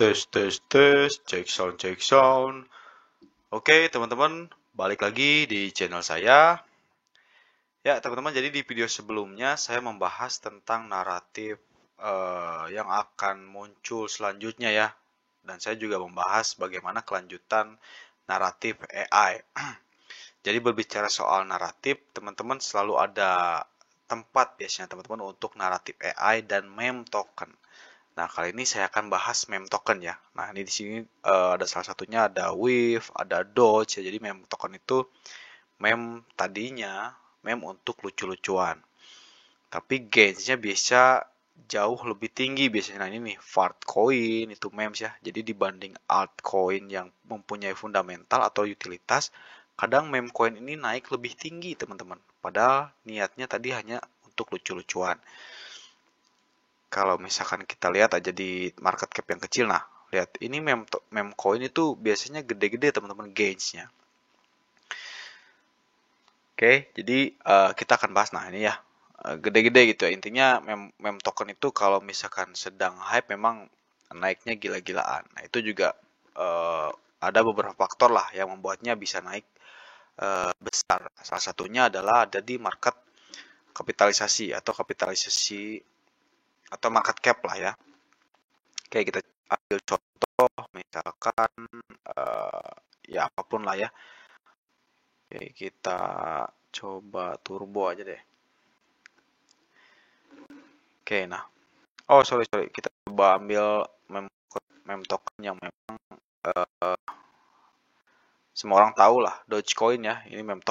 Tes, tes, tes, cek sound. Oke, teman-teman, balik lagi di channel saya. Ya, teman-teman, jadi di video sebelumnya saya membahas tentang naratif yang akan muncul selanjutnya ya. Dan saya juga membahas bagaimana kelanjutan naratif AI. Jadi berbicara soal naratif, teman-teman selalu ada tempat biasanya teman-teman untuk naratif AI dan meme token. Nah, kali ini saya akan bahas meme token ya. Nah, ini di sini ada salah satunya ada Wave, ada Doge ya. Jadi meme token itu meme tadinya meme untuk lucu-lucuan. Tapi gainsnya biasa jauh lebih tinggi biasanya. Nah, ini nih Fartcoin itu memes ya. Jadi dibanding altcoin yang mempunyai fundamental atau utilitas, kadang meme coin ini naik lebih tinggi, teman-teman. Padahal niatnya tadi hanya untuk lucu-lucuan. Kalau misalkan kita lihat aja di market cap yang kecil, nah lihat ini meme coin itu biasanya gede-gede teman-teman gainsnya. Oke, jadi kita akan bahas nah ini ya gede-gede gitu ya. Intinya meme token itu kalau misalkan sedang hype memang naiknya gila-gilaan. Nah itu juga ada beberapa faktor lah yang membuatnya bisa naik besar. Salah satunya adalah ada di market kapitalisasi atau market cap lah ya. Oke, kita ambil contoh misalkan ya apapun lah ya. Oke, kita coba turbo aja deh. Oke, nah. Oh, sorry. Kita coba ambil meme token yang memang semua orang tahu lah, Dogecoin ya. Ini meme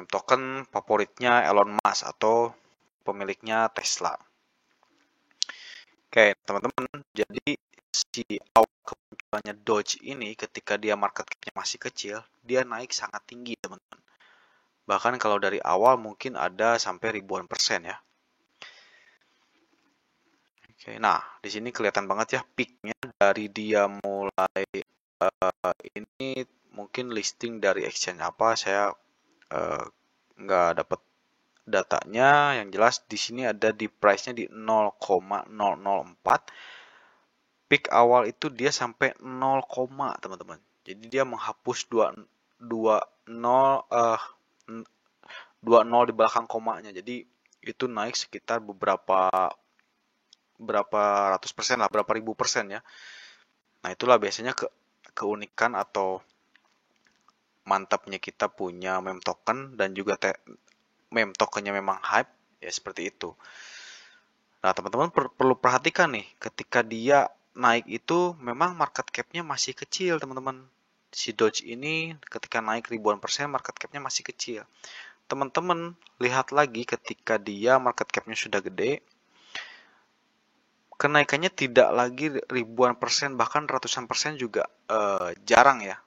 token favoritnya Elon Musk atau pemiliknya Tesla. Oke, teman-teman, jadi si awal kemunculannya Doge ini ketika dia market cap-nya masih kecil, dia naik sangat tinggi, teman-teman. Bahkan kalau dari awal mungkin ada sampai ribuan persen ya. Oke, nah di sini kelihatan banget ya peak-nya dari dia mulai ini mungkin listing dari exchange apa saya nggak dapat datanya. Yang jelas di sini ada di price-nya di 0,004. Peak awal itu dia sampai 0, teman-teman. Jadi dia menghapus 2 di belakang komanya. Jadi itu naik sekitar berapa ratus persen lah, berapa ribu persen ya. Nah, itulah biasanya keunikan atau mantapnya kita punya meme token dan juga meme tokennya memang hype ya seperti itu. Nah, teman-teman perlu perhatikan nih, ketika dia naik itu memang market cap-nya masih kecil, teman-teman. Si Doge ini ketika naik ribuan persen market cap-nya masih kecil. Teman-teman lihat lagi ketika dia market cap-nya sudah gede, kenaikannya tidak lagi ribuan persen, bahkan ratusan persen juga jarang ya.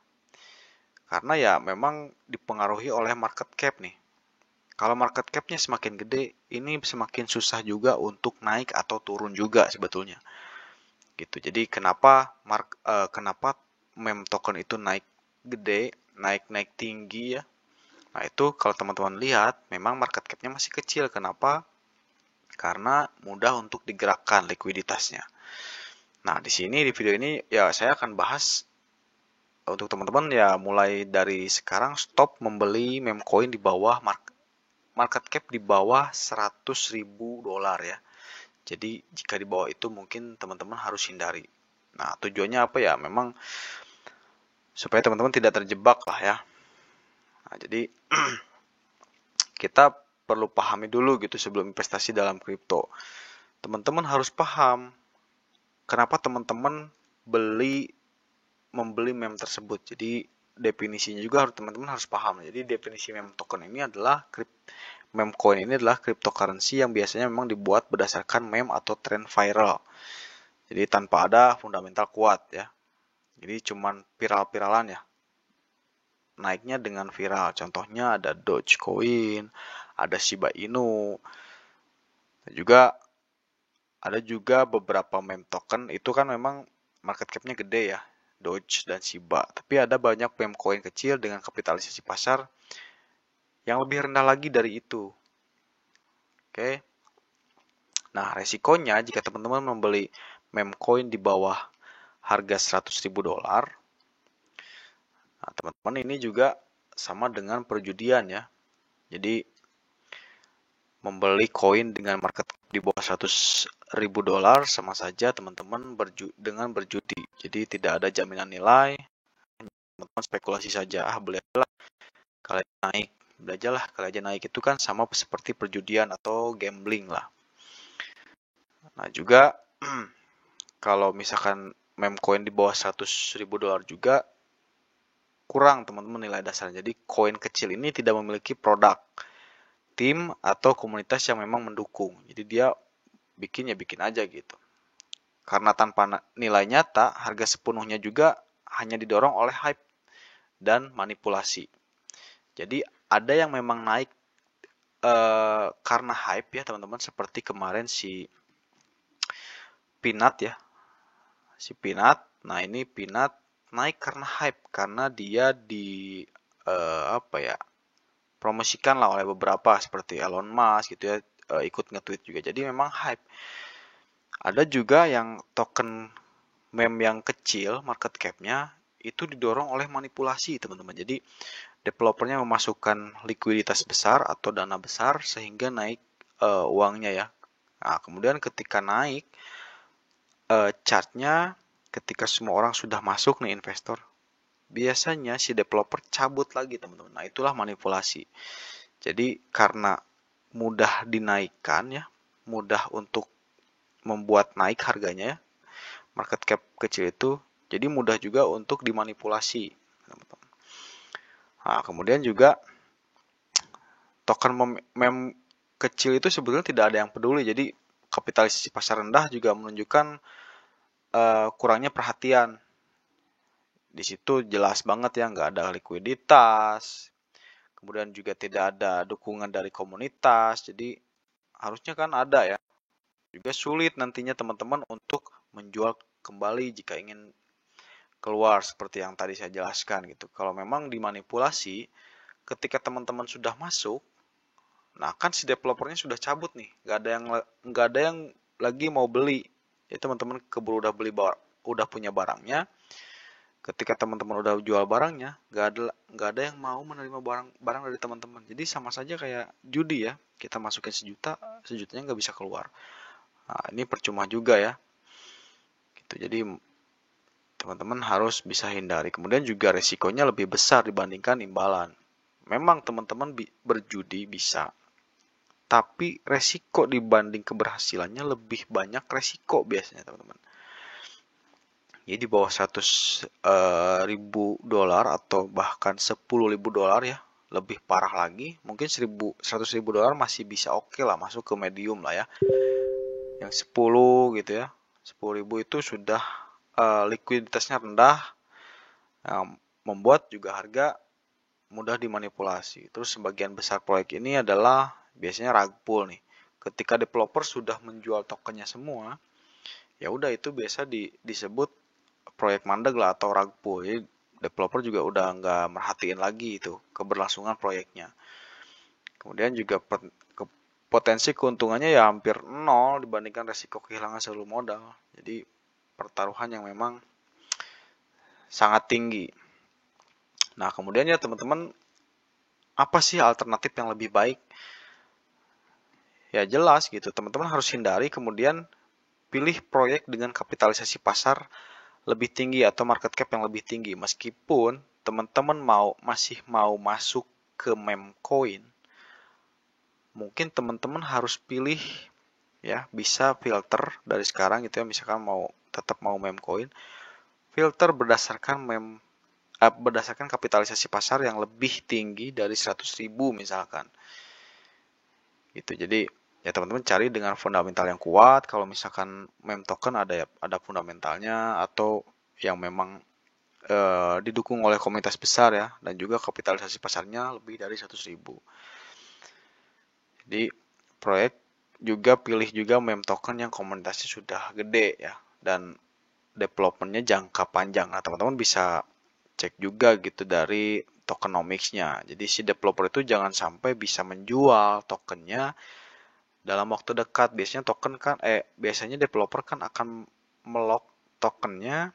Karena ya memang dipengaruhi oleh market cap nih. Kalau market cap-nya semakin gede, ini semakin susah juga untuk naik atau turun juga sebetulnya. Gitu. Jadi kenapa meme token itu naik gede, naik tinggi ya. Nah, itu kalau teman-teman lihat memang market cap-nya masih kecil. Kenapa? Karena mudah untuk digerakkan likuiditasnya. Nah, di sini di video ini ya saya akan bahas untuk teman-teman ya mulai dari sekarang stop membeli meme coin di bawah market cap di bawah 100.000 dolar ya. Jadi jika di bawah itu mungkin teman-teman harus hindari. Nah, tujuannya apa ya? Memang supaya teman-teman tidak terjebak lah ya. Nah, jadi kita perlu pahami dulu gitu sebelum investasi dalam kripto. Teman-teman harus paham kenapa teman-teman membeli meme tersebut. Jadi definisinya juga teman-teman harus paham. Jadi definisi meme token ini adalah meme coin ini adalah cryptocurrency yang biasanya memang dibuat berdasarkan meme atau tren viral. Jadi tanpa ada fundamental kuat ya. Jadi cuman viral-viralan ya. Naiknya dengan viral. Contohnya ada Dogecoin, ada Shiba Inu. Dan juga ada juga beberapa meme token itu kan memang market cap-nya gede ya. Doge dan Shiba. Tapi ada banyak meme coin kecil dengan kapitalisasi pasar yang lebih rendah lagi dari itu. Oke. Nah, resikonya jika teman-teman membeli meme coin di bawah harga $100.000. Nah, teman-teman, ini juga sama dengan perjudian ya. Jadi membeli koin dengan market cap di bawah $100.000 sama saja teman-teman dengan berjudi. Jadi tidak ada jaminan nilai, teman-teman spekulasi saja. Beli aja lah kali naik, beli aja lah kali aja naik. Itu kan sama seperti perjudian atau gambling lah. Nah juga kalau misalkan meme coin di bawah $100.000 juga kurang teman-teman nilai dasarnya. Jadi koin kecil ini tidak memiliki produk, tim atau komunitas yang memang mendukung. Jadi dia bikin aja gitu. Karena tanpa nilai nyata, harga sepenuhnya juga hanya didorong oleh hype dan manipulasi. Jadi ada yang memang naik karena hype ya teman-teman, seperti kemarin si Peanut ya. Si Peanut. Nah, ini Peanut naik karena hype, karena dia promosikan lah oleh beberapa seperti Elon Musk gitu ya, ikut nge-tweet juga. Jadi memang hype. Ada juga yang token meme yang kecil market cap-nya itu didorong oleh manipulasi teman-teman. Jadi developernya memasukkan likuiditas besar atau dana besar sehingga naik uangnya ya. Nah, kemudian ketika naik chartnya, ketika semua orang sudah masuk nih investor, biasanya si developer cabut lagi teman-teman. Nah, itulah manipulasi. Jadi karena mudah dinaikkan ya, mudah untuk membuat naik harganya ya, market cap kecil itu, jadi mudah juga untuk dimanipulasi teman-teman. Nah, kemudian juga token meme kecil itu sebetulnya tidak ada yang peduli. Jadi kapitalisasi pasar rendah juga menunjukkan kurangnya perhatian. Di situ jelas banget ya, nggak ada likuiditas, kemudian juga tidak ada dukungan dari komunitas. Jadi harusnya kan ada ya. Juga sulit nantinya teman-teman untuk menjual kembali jika ingin keluar seperti yang tadi saya jelaskan gitu. Kalau memang dimanipulasi, ketika teman-teman sudah masuk, nah kan si developernya sudah cabut nih, nggak ada yang lagi mau beli. Ya teman-teman keburu udah punya barangnya. Ketika teman-teman udah jual barangnya, nggak ada yang mau menerima barang dari teman-teman. Jadi sama saja kayak judi ya, kita masukin sejutanya nggak bisa keluar. Nah, ini percuma juga ya. Gitu. Jadi teman-teman harus bisa hindari. Kemudian juga resikonya lebih besar dibandingkan imbalan. Memang teman-teman berjudi bisa, tapi resiko dibanding keberhasilannya lebih banyak resiko biasanya teman-teman. Jadi di bawah $100.000 atau bahkan $10.000 ya, lebih parah lagi. Mungkin $100.000 masih bisa oke lah, masuk ke medium lah ya. Yang 10 gitu ya, 10.000 itu sudah likuiditasnya rendah, yang membuat juga harga mudah dimanipulasi. Terus sebagian besar proyek ini adalah biasanya rug pull nih. Ketika developer sudah menjual tokennya semua, ya udah itu biasa disebut proyek mandek lah atau rug pull. Jadi developer juga udah nggak merhatiin lagi itu keberlangsungan proyeknya. Kemudian juga potensi keuntungannya ya hampir nol dibandingkan resiko kehilangan seluruh modal. Jadi pertaruhan yang memang sangat tinggi. Nah, kemudian ya teman-teman, apa sih alternatif yang lebih baik? Ya jelas gitu, teman-teman harus hindari kemudian pilih proyek dengan kapitalisasi pasar lebih tinggi atau market cap yang lebih tinggi. Meskipun teman-teman masih mau masuk ke meme coin, mungkin teman-teman harus pilih ya, bisa filter dari sekarang gitu ya, misalkan tetap mau meme coin, filter berdasarkan kapitalisasi pasar yang lebih tinggi dari 100.000 misalkan. Gitu. Jadi ya teman-teman cari dengan fundamental yang kuat. Kalau misalkan meme token ada fundamentalnya atau yang memang didukung oleh komunitas besar ya, dan juga kapitalisasi pasarnya lebih dari 100.000. Jadi proyek juga pilih juga meme token yang komunitasnya sudah gede ya, dan developmentnya jangka panjang. Nah, teman-teman bisa cek juga gitu dari tokenomics-nya. Jadi si developer itu jangan sampai bisa menjual tokennya dalam waktu dekat. Biasanya biasanya developer kan akan melock tokennya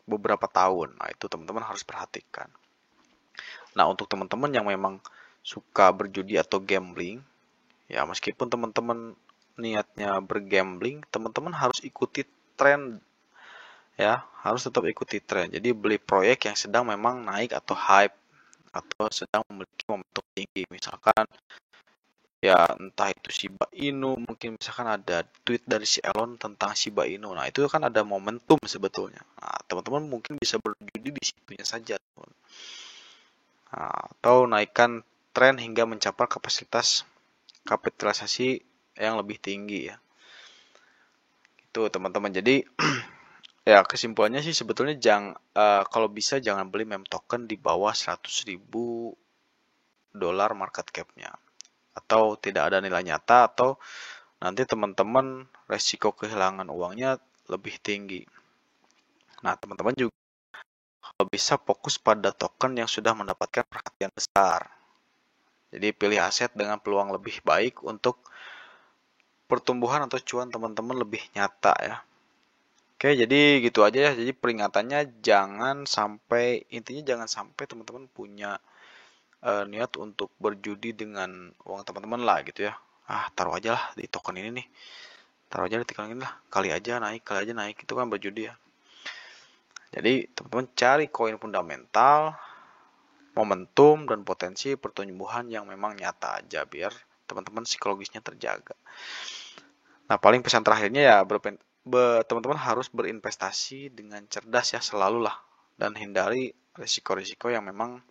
beberapa tahun. Nah, itu teman-teman harus perhatikan. Nah, untuk teman-teman yang memang suka berjudi atau gambling, ya meskipun teman-teman niatnya bergambling, teman-teman harus ikuti tren, ya, harus tetap ikuti tren. Jadi beli proyek yang sedang memang naik atau hype atau sedang memiliki momentum tinggi. Misalkan ya entah itu Shiba Inu, mungkin misalkan ada tweet dari si Elon tentang Shiba Inu. Nah, itu kan ada momentum sebetulnya. Nah, teman-teman mungkin bisa berjudi di situnya saja. Nah, atau naikkan tren hingga mencapai kapitalisasi yang lebih tinggi ya. Itu teman-teman. Jadi ya kesimpulannya sih sebetulnya kalau bisa jangan beli meme token di bawah 100.000 dolar market cap-nya. Atau tidak ada nilai nyata atau nanti teman-teman resiko kehilangan uangnya lebih tinggi. Nah, teman-teman juga kalau bisa fokus pada token yang sudah mendapatkan perhatian besar. Jadi pilih aset dengan peluang lebih baik untuk pertumbuhan atau cuan teman-teman lebih nyata ya. Oke, jadi gitu aja ya. Jadi peringatannya intinya jangan sampai teman-teman punya niat untuk berjudi dengan uang teman-teman lah gitu ya. Taruh aja lah di token ini nih. Taruh aja di token ini lah. Kali aja naik. Itu kan berjudi ya. Jadi teman-teman cari koin fundamental, momentum, dan potensi pertumbuhan yang memang nyata aja biar teman-teman psikologisnya terjaga. Nah, paling pesan terakhirnya ya teman-teman harus berinvestasi dengan cerdas ya selalu lah dan hindari risiko-risiko yang memang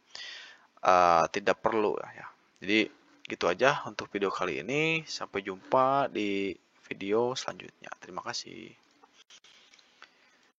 tidak perlu ya. Jadi gitu aja untuk video kali ini. Sampai jumpa di video selanjutnya. Terima kasih.